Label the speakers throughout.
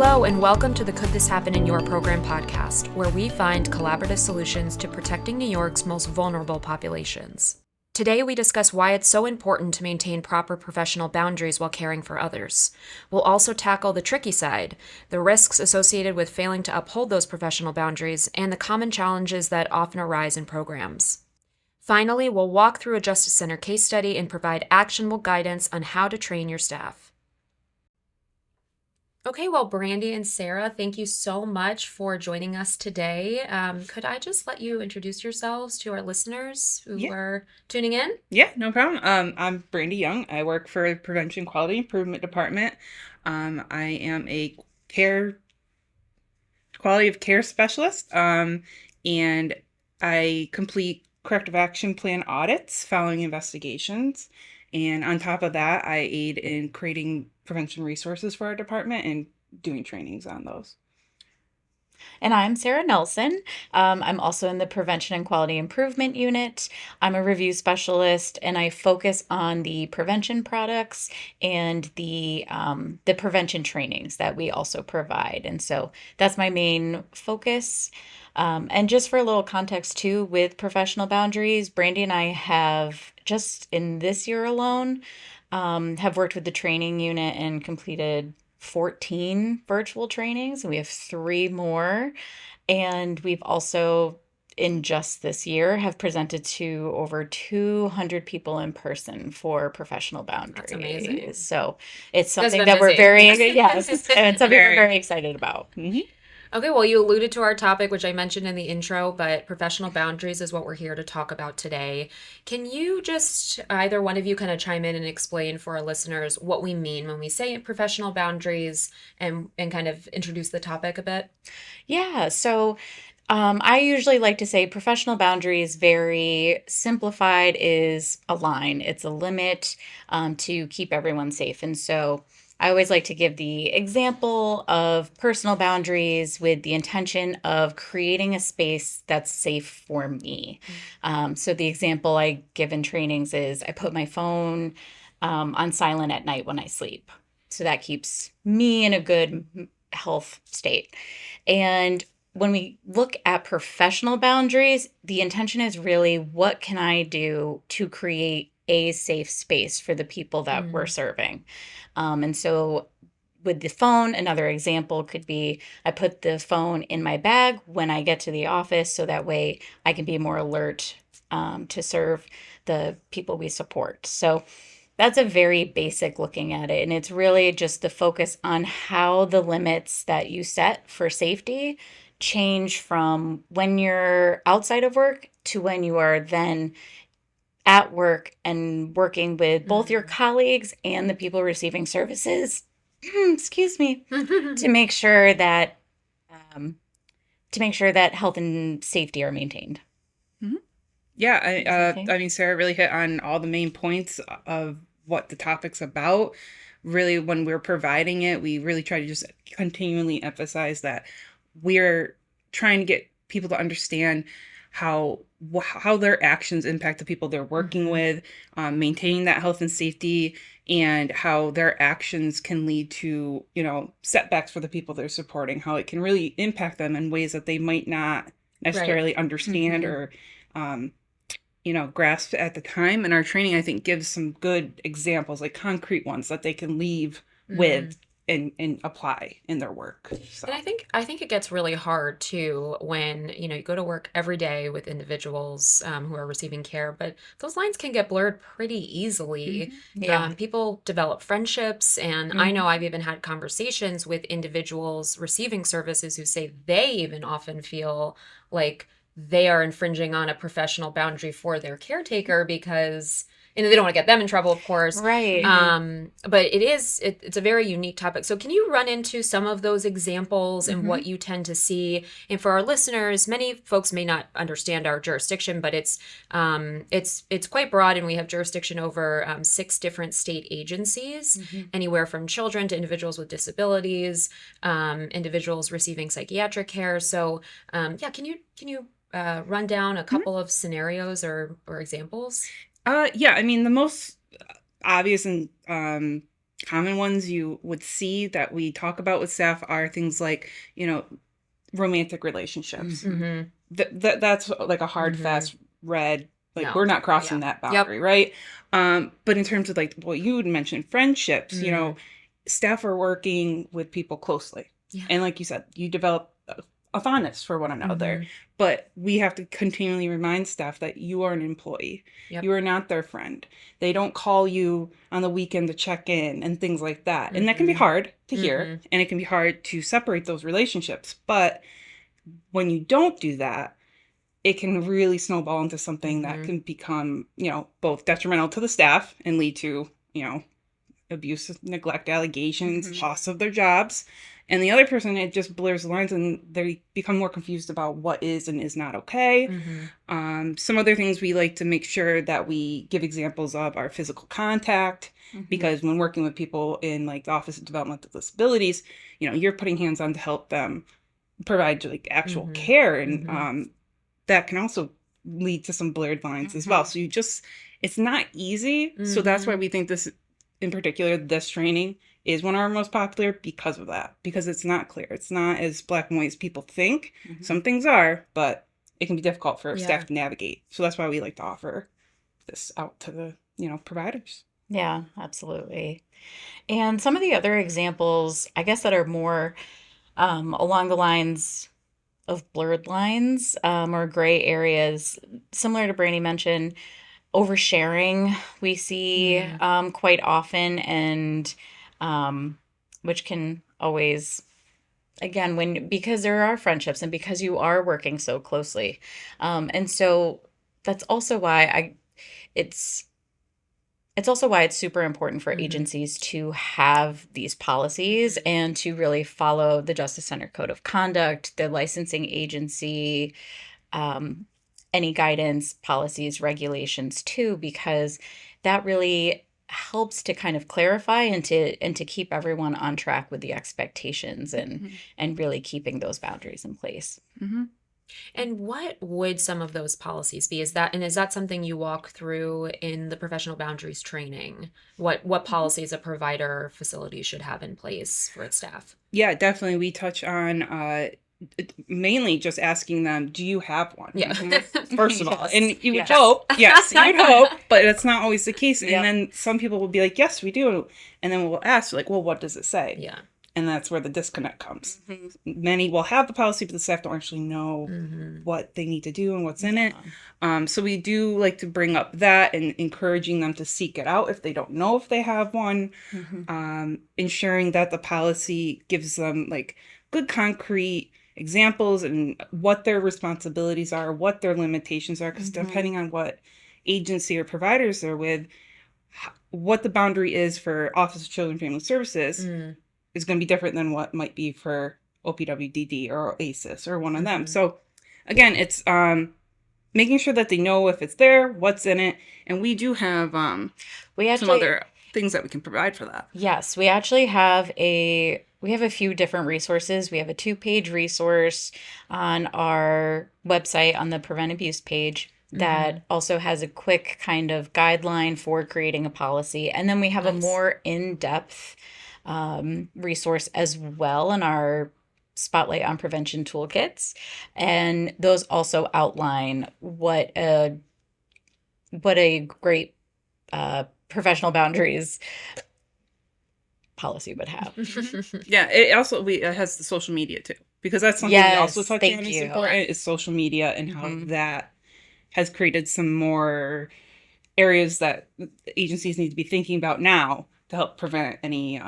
Speaker 1: Hello, and welcome to the Could This Happen in Your Program podcast, where we find collaborative solutions to protecting New York's most vulnerable populations. Today, we discuss why it's so important to maintain proper professional boundaries while caring for others. We'll also tackle the tricky side, the risks associated with failing to uphold those professional boundaries, and the common challenges that often arise in programs. Finally, we'll walk through a Justice Center case study and provide actionable guidance on how to train your staff. Okay, well, Brandy and Sarah, thank you so much for joining us today. Could I just let you introduce yourselves to our listeners who are tuning in?
Speaker 2: Yeah, no problem. I'm Brandy Young. I work for the Prevention Quality Improvement Department. I am a quality of care specialist, and I complete corrective action plan audits following investigations. And on top of that, I aid in creating prevention resources for our department and doing trainings on those.
Speaker 3: And I'm Sarah Nelson. I'm also in the Prevention and Quality Improvement Unit. I'm a review specialist, and I focus on the prevention products and the prevention trainings that we also provide. And so that's my main focus. And just for a little context too, with professional boundaries, Brandy and I have just in this year alone have worked with the training unit and completed 14 virtual trainings, and we have 3 more. And we've also, in just this year, have presented to over 200 people in person for professional boundaries.
Speaker 1: That's amazing.
Speaker 3: So it's
Speaker 1: You guys
Speaker 3: something
Speaker 1: been
Speaker 3: that we're
Speaker 1: busy.
Speaker 3: very, yes, and something we're
Speaker 2: Very.
Speaker 3: very excited about.
Speaker 1: Okay, well, you alluded to our topic, which I mentioned in the intro, but professional boundaries is what we're here to talk about today. Can you just, either one of you, kind of chime in and explain for our listeners what we mean when we say professional boundaries and kind of introduce the topic a bit?
Speaker 3: Yeah, so I usually like to say professional boundaries, very simplified, is a line. It's a limit to keep everyone safe. And so I always like to give the example of personal boundaries with the intention of creating a space that's safe for me. So the example I give in trainings is I put my phone on silent at night when I sleep. So that keeps me in a good health state. And when we look at professional boundaries, the intention is really what can I do to create a safe space for the people that we're serving? And so with the phone, another example could be I put the phone in my bag when I get to the office so that way I can be more alert to serve the people we support. So that's a very basic looking at it. And it's really just the focus on how the limits that you set for safety change from when you're outside of work to when you are then at work and working with both your colleagues and the people receiving services. Excuse me, to make sure that health and safety are maintained.
Speaker 2: Yeah, I mean, Sarah really hit on all the main points of what the topic's about. Really, when we're providing it, we really try to just continually emphasize that we're trying to get people to understand how their actions impact the people they're working with, maintaining that health and safety, and how their actions can lead to, setbacks for the people they're supporting, how it can really impact them in ways that they might not necessarily understand or grasp at the time. And our training, I think, gives some good examples, like concrete ones that they can leave with and apply in their work. So.
Speaker 1: And I think it gets really hard too when you go to work every day with individuals who are receiving care, but those lines can get blurred pretty easily. People develop friendships, and I know I've even had conversations with individuals receiving services who say they even often feel like they are infringing on a professional boundary for their caretaker because they don't want to get them in trouble, of course.
Speaker 3: Right.
Speaker 1: But it's a very unique topic. So can you run into some of those examples and what you tend to see? And for our listeners, many folks may not understand our jurisdiction, but it's quite broad, and we have jurisdiction over 6 different state agencies, anywhere from children to individuals with disabilities, individuals receiving psychiatric care. So can you run down a couple of scenarios or examples?
Speaker 2: Yeah, I mean, the most obvious and common ones you would see that we talk about with staff are things like, romantic relationships.
Speaker 1: Mm-hmm.
Speaker 2: That's like a hard,
Speaker 1: Mm-hmm.
Speaker 2: fast red, like
Speaker 1: No.
Speaker 2: we're not crossing
Speaker 1: Yeah.
Speaker 2: that boundary, right? But in terms of like what you would mention, friendships, staff are working with people closely.
Speaker 1: Yeah.
Speaker 2: And like you said, you develop a fondness for one another.
Speaker 1: Mhm.
Speaker 2: But we have to continually remind staff that you are an employee.
Speaker 1: Yep.
Speaker 2: You are not their friend. They don't call you on the weekend to check in and things like that. And that can be
Speaker 1: Mhm.
Speaker 2: hard to hear,
Speaker 1: Mhm.
Speaker 2: and it can be hard to separate those relationships. But when you don't do that, it can really snowball into something that
Speaker 1: Mhm.
Speaker 2: can become, both detrimental to the staff and lead to, abuse, neglect allegations, loss of their jobs. And the other person, it just blurs the lines and they become more confused about what is and is not okay.
Speaker 1: Mhm.
Speaker 2: Some other things we like to make sure that we give examples of are physical contact, because when working with people in like the Office of Developmental Disabilities, you're putting hands on to help them provide like actual
Speaker 1: Mhm.
Speaker 2: care, and
Speaker 1: Mhm.
Speaker 2: that can also lead to some blurred lines as well. So it's not easy. So that's why
Speaker 1: Mhm.
Speaker 2: we think this, in particular, this training is one of our most popular because of that, because it's not clear. It's not as black and white as people think. Some things are, but it can be difficult for
Speaker 1: Yeah.
Speaker 2: staff to navigate. So that's why we like to offer this out to the, providers.
Speaker 3: Yeah, absolutely. And some of the other examples, I guess, that are more along the lines of blurred lines or gray areas, similar to Brandy mentioned, oversharing we see quite often, and which can always, again, because there are friendships and because you are working so closely, and so that's also why it's it's also why it's super important for
Speaker 1: Mhm.
Speaker 3: agencies to have these policies and to really follow the Justice Center Code of Conduct, the licensing agency, um, any guidance, policies, regulations too, because that really helps to kind of clarify and to keep everyone on track with the expectations and really keeping those boundaries in place.
Speaker 1: And what would some of those policies be? Is that something you walk through in the professional boundaries training? What policies a provider or facility should have in place for its staff?
Speaker 2: Yeah, definitely. We touch on mainly just asking them, do you have one?
Speaker 1: Yeah.
Speaker 2: First of all,
Speaker 3: Yes.
Speaker 2: and you would
Speaker 3: Yes.
Speaker 2: hope, yes, you would hope, but that's not always the case. And
Speaker 3: Yep.
Speaker 2: then some people will be like, yes, we do. And then we'll ask, like, well, what does it say?
Speaker 1: Yeah.
Speaker 2: And that's where the disconnect comes. Many will have the policy, but the staff don't actually know what they need to do and what's in it. So we do like to bring up that and encouraging them to seek it out if they don't know if they have one. Ensuring that the policy gives them like good concrete examples and what their responsibilities are, what their limitations are, because depending on what agency or providers they're with, what the boundary is for Office of Children and Family Services is going to be different than what might be for OPWDD or ACES or one of them. So again, it's making sure that they know if it's there, what's in it, and we do have some other things that we can provide for that.
Speaker 3: Yes, we actually have a few different resources. We have a 2-page resource on our website on the Prevent Abuse page that also has a quick kind of guideline for creating a policy. And then we have a
Speaker 1: Nice.
Speaker 3: more in-depth resource as well in our Spotlight on Prevention toolkits. And those also outline what a great professional boundaries policy would have.
Speaker 2: Yeah, it also it has the social media too, because that's something we also
Speaker 3: Yes,
Speaker 2: touch
Speaker 3: thank
Speaker 2: on. Is
Speaker 3: you.
Speaker 2: important is social media and how that has created some more areas that agencies need to be thinking about now to help prevent any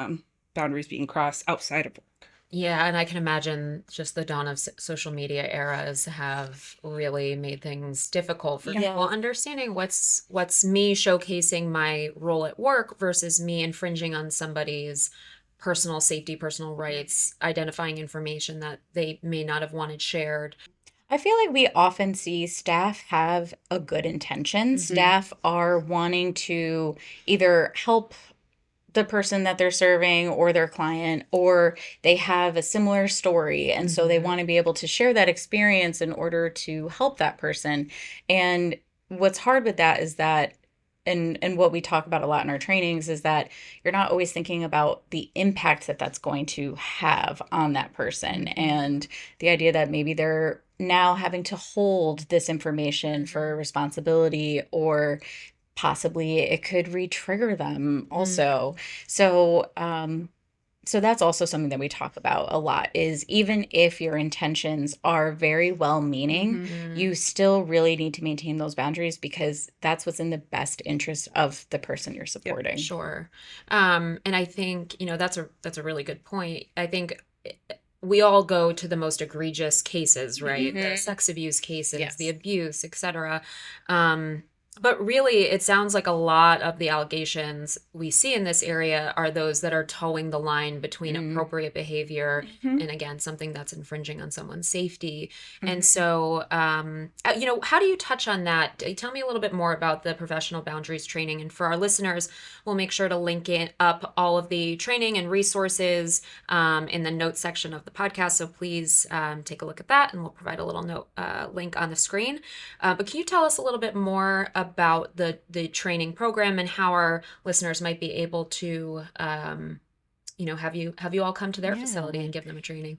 Speaker 2: boundaries being crossed outside of work.
Speaker 1: Yeah, and I can imagine just the dawn of social media eras have really made things difficult for
Speaker 3: Yeah.
Speaker 1: people understanding what's me showcasing my role at work versus me infringing on somebody's personal safety, personal rights, identifying information that they may not have wanted shared.
Speaker 3: I feel like we often see staff have a good intention. Staff are wanting to either help the person that they're serving or their client, or they have a similar story. And so they want to be able to share that experience in order to help that person. And what's hard with that is that and what we talk about a lot in our trainings is that you're not always thinking about the impact that that's going to have on that person, and the idea that maybe they're now having to hold this information for responsibility, or possibly it could re-trigger them also. So so that's also something that we talk about a lot, is even if your intentions are very well meaning, you still really need to maintain those boundaries, because that's what's in the best interest of the person you're supporting.
Speaker 1: Sure. And I think, that's a really good point. I think we all go to the most egregious cases, right? The sex abuse cases, the abuse, etc. But really, it sounds like a lot of the allegations we see in this area are those that are towing the line between appropriate behavior and, again, something that's infringing on someone's safety. And so, how do you touch on that? Tell me a little bit more about the professional boundaries training. And for our listeners, we'll make sure to link up all of the training and resources in the notes section of the podcast. So please take a look at that, and we'll provide a little note link on the screen. But can you tell us a little bit more about the training program and how our listeners might be able to, have you all come to their facility and give them a training?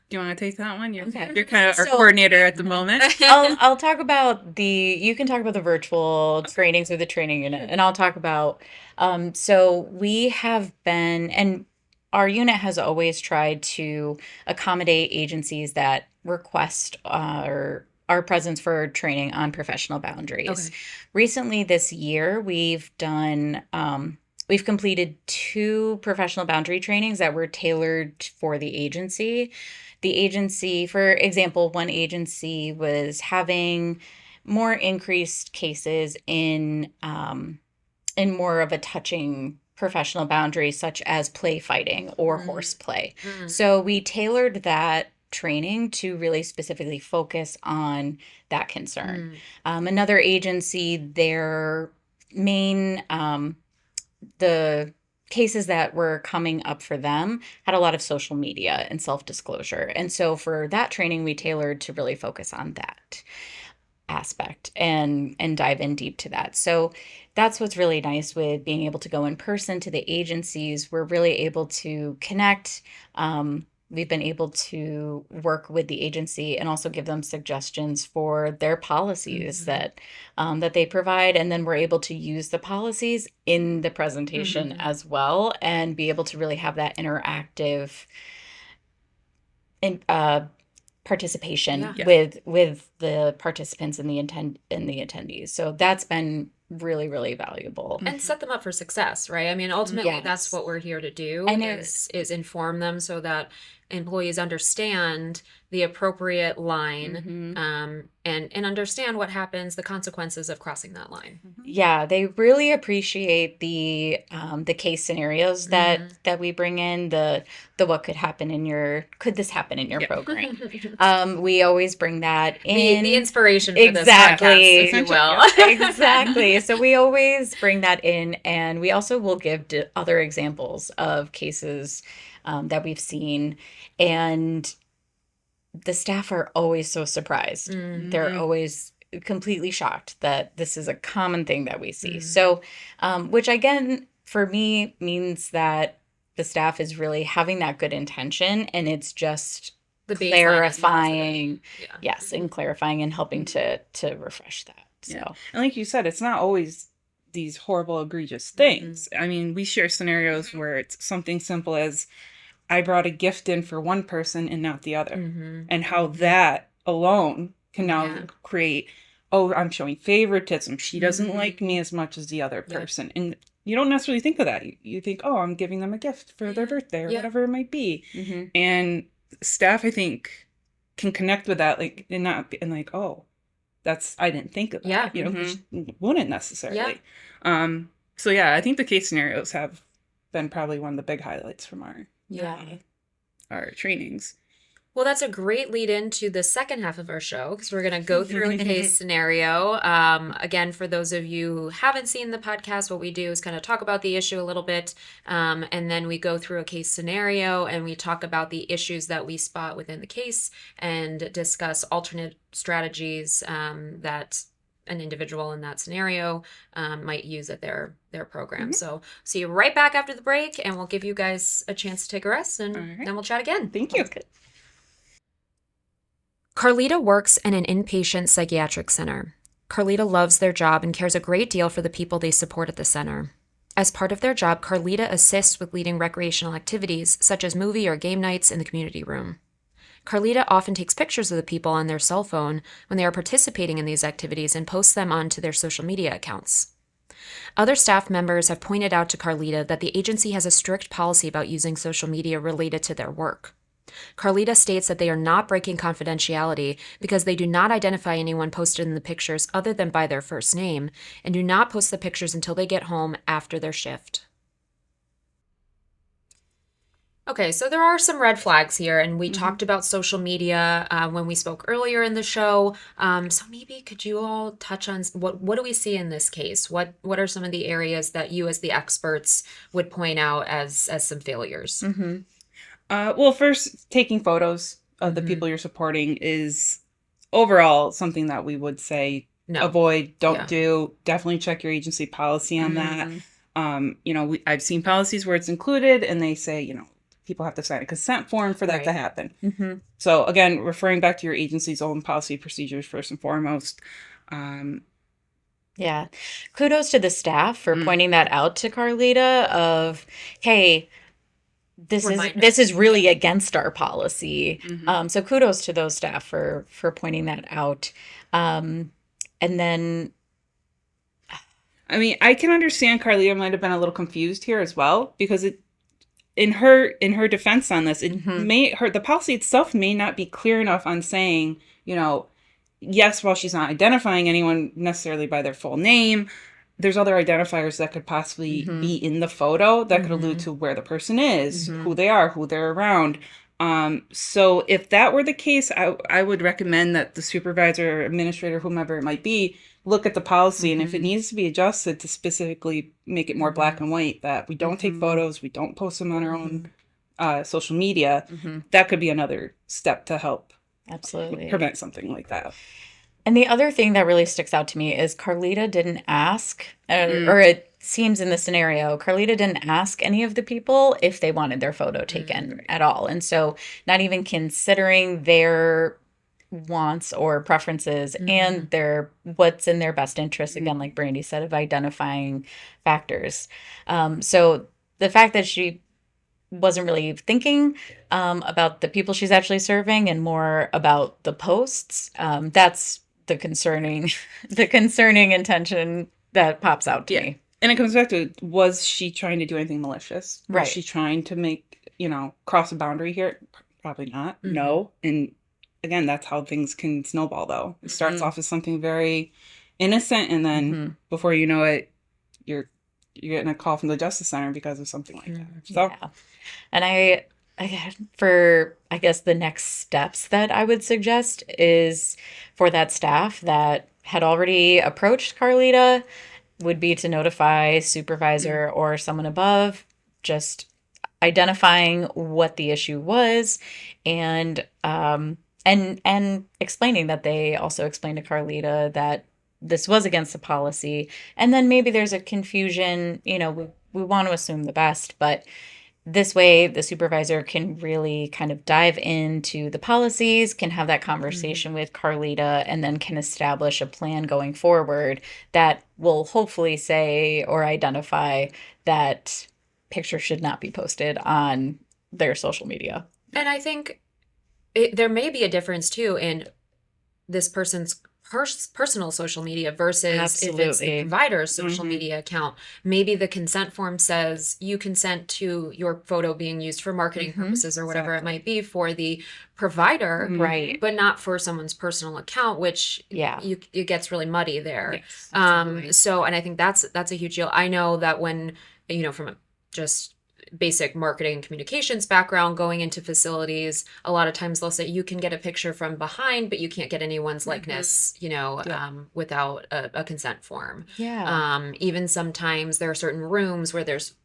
Speaker 2: Do you want to take that one? You're
Speaker 3: Okay.
Speaker 2: kind of our coordinator at the moment.
Speaker 3: I'll talk about you can talk about the virtual trainings or the training unit, and I'll talk about, so we have been, and our unit has always tried to accommodate agencies that request our presence for training on professional boundaries.
Speaker 1: Okay.
Speaker 3: Recently this year, we've completed 2 professional boundary trainings that were tailored for the agency. The agency, for example, one agency was having more increased cases in more of a touching professional boundary, such as play fighting or horseplay. So we tailored that training to really specifically focus on that concern. Another agency, their main the cases that were coming up for them had a lot of social media and self-disclosure. And so for that training, we tailored to really focus on that aspect and dive in deep to that. So that's what's really nice with being able to go in person to the agencies. We're really able to connect. We've been able to work with the agency and also give them suggestions for their policies that they provide. And then we're able to use the policies in the presentation as well, and be able to really have that interactive participation with the participants and the attendees. So that's been really, really valuable.
Speaker 1: And set them up for success, right? I mean, ultimately, that's what we're here to do,
Speaker 3: And
Speaker 1: is inform them so that employees understand the appropriate line and understand what happens, the consequences of crossing that line.
Speaker 3: Yeah, they really appreciate the case scenarios that we bring in, the what could this happen in your program. We always bring that in.
Speaker 1: The inspiration for this podcast, if you will.
Speaker 3: Exactly. So we always bring that in, and we also will give other examples of cases that we've seen, and the staff are always so surprised. They're always completely shocked that this is a common thing that we see. So, which again, for me, means that the staff is really having that good intention, and it's just
Speaker 1: the
Speaker 3: clarifying. Yes, and clarifying and helping to refresh that. So,
Speaker 2: and like you said, it's not always these horrible, egregious things. I mean, we share scenarios where it's something simple as, I brought a gift in for one person and not the other. And how that alone can now create, I'm showing favoritism. She doesn't like me as much as the other person. And you don't necessarily think of that. You think, I'm giving them a gift for their birthday or whatever it might be. And staff, I think, can connect with that, like, and not be, and like, I didn't think of that. Wouldn't necessarily. So yeah, I think the case scenarios have been probably one of the big highlights from our trainings.
Speaker 1: Well, that's a great lead into the second half of our show, because we're going to go through a case scenario. Again, for those of you who haven't seen the podcast, what we do is kind of talk about the issue a little bit, and then we go through a case scenario, and we talk about the issues that we spot within the case and discuss alternate strategies that an individual in that scenario might use at their program. So see you right back after the break, and we'll give you guys a chance to take a rest, and then we'll chat again.
Speaker 2: Thank you.
Speaker 1: Carlita works in an inpatient psychiatric center. Carlita loves their job and cares a great deal for the people they support at the center. As part of their job, Carlita assists with leading recreational activities, such as movie or game nights in the community room. Carlita often takes pictures of the people on their cell phone when they are participating in these activities and posts them onto their social media accounts. Other staff members have pointed out to Carlita that the agency has a strict policy about using social media related to their work. Carlita states that they are not breaking confidentiality because they do not identify anyone posted in the pictures other than by their first name, and do not post the pictures until they get home after their shift. Okay, so there are some red flags here, and we talked about social media when we spoke earlier in the show. So maybe could you all touch on what do we see in this case? What are some of the areas that you, as the experts, would point out as some failures?
Speaker 2: Well, first, taking photos of the people you're supporting is overall something that we would say avoid, don't do. Definitely check your agency policy on that. I've seen policies where it's included and they say, people have to sign a consent form for that to happen. So again, referring back to your agency's own policy procedures first and foremost.
Speaker 3: Yeah. Kudos to the staff for pointing that out to Carlita of, hey, this is really against our policy. So kudos to those staff for pointing that out. And then,
Speaker 2: I mean, I can understand Carlita might have been a little confused here as well, because in her defense on this, the policy itself may not be clear enough on saying, yes, while she's not identifying anyone necessarily by their full name, there's other identifiers that could possibly be in the photo that could allude to where the person is, who they are, who they're around. So if that were the case, I would recommend that the supervisor, administrator, whomever it might be, look at the policy. And if it needs to be adjusted to specifically make it more black and white, that we don't take photos, we don't post them on our own social media, that could be another step to help prevent something like that.
Speaker 3: And the other thing that really sticks out to me is Carlita didn't ask, or it seems in the scenario, Carlita didn't ask any of the people if they wanted their photo taken at all. And so not even considering their wants or preferences and what's in their best interest, again, like Brandy said, of identifying factors. So the fact that she wasn't really thinking about the people she's actually serving and more about the posts, that's the concerning intention that pops out to me.
Speaker 2: And it comes back to, was she trying to do anything malicious?
Speaker 3: Right.
Speaker 2: Was she trying to make, cross a boundary here? Probably not. No. And again, that's how things can snowball, though. It starts off as something very innocent, and then before you know it, you're getting a call from the Justice Center because of something like that. So,
Speaker 3: and I guess the next steps that I would suggest is for that staff that had already approached Carlita would be to notify supervisor or someone above, just identifying what the issue was, and explaining that they also explained to Carlita that this was against the policy. And then maybe there's a confusion, we want to assume the best, but this way the supervisor can really kind of dive into the policies, can have that conversation with Carlita, and then can establish a plan going forward that will hopefully say or identify that pictures should not be posted on their social media.
Speaker 1: And I think there may be a difference too in this person's personal social media versus if it's the provider's social media account. Maybe the consent form says you consent to your photo being used for marketing purposes or whatever it might be for the provider,
Speaker 3: right?
Speaker 1: But not for someone's personal account, which it gets really muddy there.
Speaker 2: Yes,
Speaker 1: so, and I think that's a huge deal. I know that when, from just basic marketing and communications background going into facilities, a lot of times they'll say you can get a picture from behind, but you can't get anyone's likeness, without a consent form. Even sometimes there are certain rooms where there's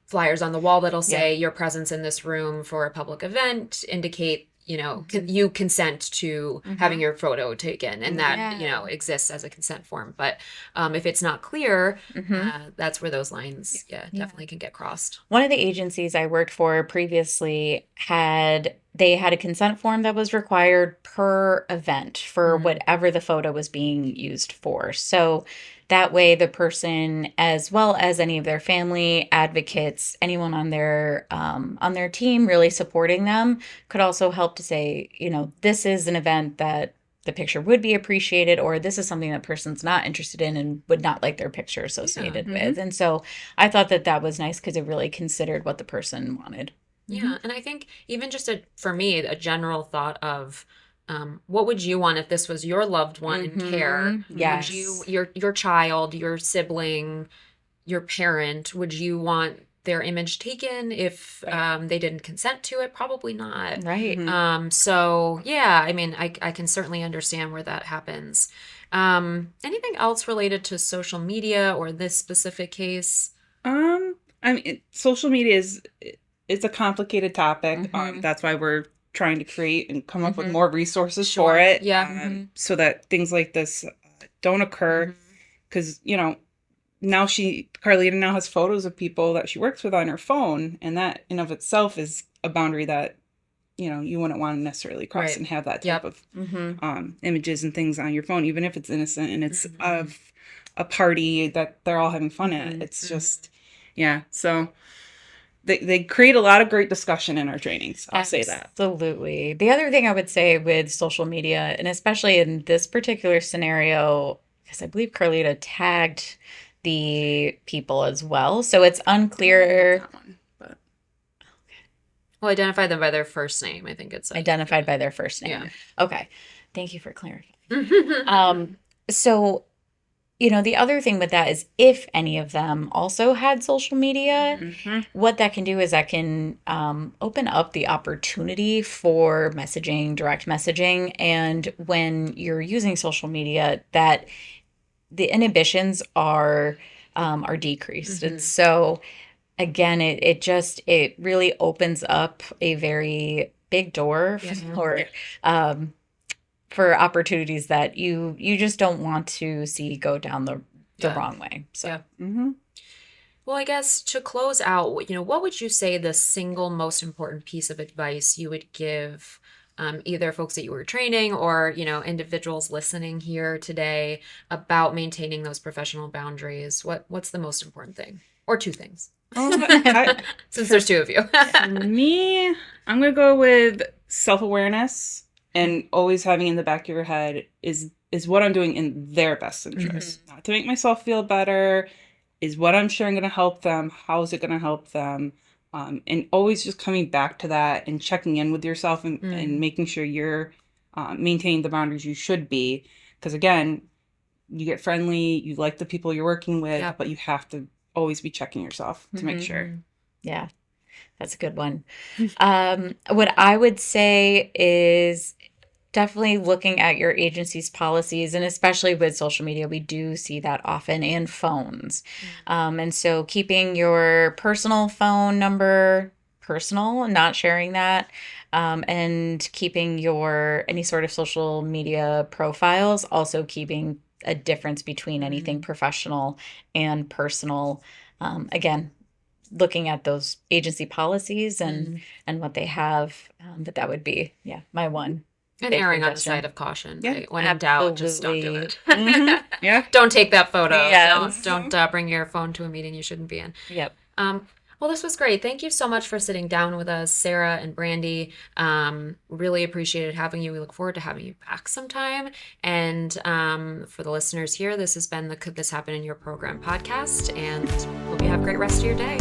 Speaker 1: flyers on the wall that'll say your presence in this room for a public event indicate you consent to having your photo taken, and that,
Speaker 3: Yeah.
Speaker 1: exists as a consent form. But if it's not clear, that's where those lines, definitely can get crossed.
Speaker 3: One of the agencies I worked for previously had a consent form that was required per event for whatever the photo was being used for. So that way the person, as well as any of their family, advocates, anyone on their team really supporting them, could also help to say, this is an event that the picture would be appreciated, or this is something that person's not interested in and would not like their picture associated with. And so I thought that was nice because it really considered what the person wanted.
Speaker 1: Yeah, and I think even just for me, a general thought of what would you want if this was your loved one in care?
Speaker 3: Yes.
Speaker 1: Would your child, your sibling, your parent, would you want their image taken if they didn't consent to it? Probably not.
Speaker 3: Right.
Speaker 1: So yeah, I mean, I can certainly understand where that happens. Anything else related to social media or this specific case?
Speaker 2: I mean, social media it's a complicated topic. That's why we're trying to create and come up with more resources for it.
Speaker 1: Yeah.
Speaker 2: So that things like this don't occur. Because, now Carlita now has photos of people that she works with on her phone. And that in of itself is a boundary that, you wouldn't want to necessarily cross and have that type of images and things on your phone, even if it's innocent and it's of a party that they're all having fun at. It's just, so they create a lot of great discussion in our trainings. I'll say that.
Speaker 3: Absolutely. The other thing I would say with social media, and especially in this particular scenario, because I believe Carlita tagged the people as well, so it's unclear.
Speaker 1: Well, identify them by their first name. I think it's
Speaker 3: Identified by their first name.
Speaker 1: Yeah.
Speaker 3: Okay. Thank you for clarifying. So, the other thing with that is if any of them also had social media, what that can do is that can open up the opportunity for messaging, direct messaging. And when you're using social media, that the inhibitions are decreased. And so again, it really opens up a very big door for opportunities that you just don't want to see go down the wrong way. So,
Speaker 1: Well, I guess to close out, what would you say the single most important piece of advice you would give either folks that you were training or, individuals listening here today about maintaining those professional boundaries? What's the most important thing? Or two things? Since there's two of you.
Speaker 2: For me, I'm going to go with self-awareness. And always having in the back of your head is what I'm doing in their best interest. Not to make myself feel better. Is what I'm sharing going to help them? How is it going to help them? And always just coming back to that and checking in with yourself and making sure you're maintaining the boundaries you should be. Because again, you get friendly, you like the people you're working with, but you have to always be checking yourself to make sure.
Speaker 3: Yeah, that's a good one. What I would say is definitely looking at your agency's policies, and especially with social media, we do see that often, and phones. And so keeping your personal phone number personal and not sharing that, and keeping any sort of social media profiles, also keeping a difference between anything professional and personal. Again, looking at those agency policies and what they have, that would be my one.
Speaker 1: And
Speaker 3: big
Speaker 1: erring on the
Speaker 3: suggestion.
Speaker 1: side of caution.
Speaker 3: Yeah,
Speaker 1: Right? When in doubt, just don't do it.
Speaker 2: Yeah.
Speaker 1: Don't take that photo.
Speaker 3: Yes.
Speaker 1: Don't bring your phone to a meeting you shouldn't be in.
Speaker 3: Yep.
Speaker 1: Well, this was great. Thank you so much for sitting down with us, Sarah and Brandy. Really appreciated having you. We look forward to having you back sometime. And for the listeners here, this has been the Could This Happen in Your Program podcast. And hope you have a great rest of your day.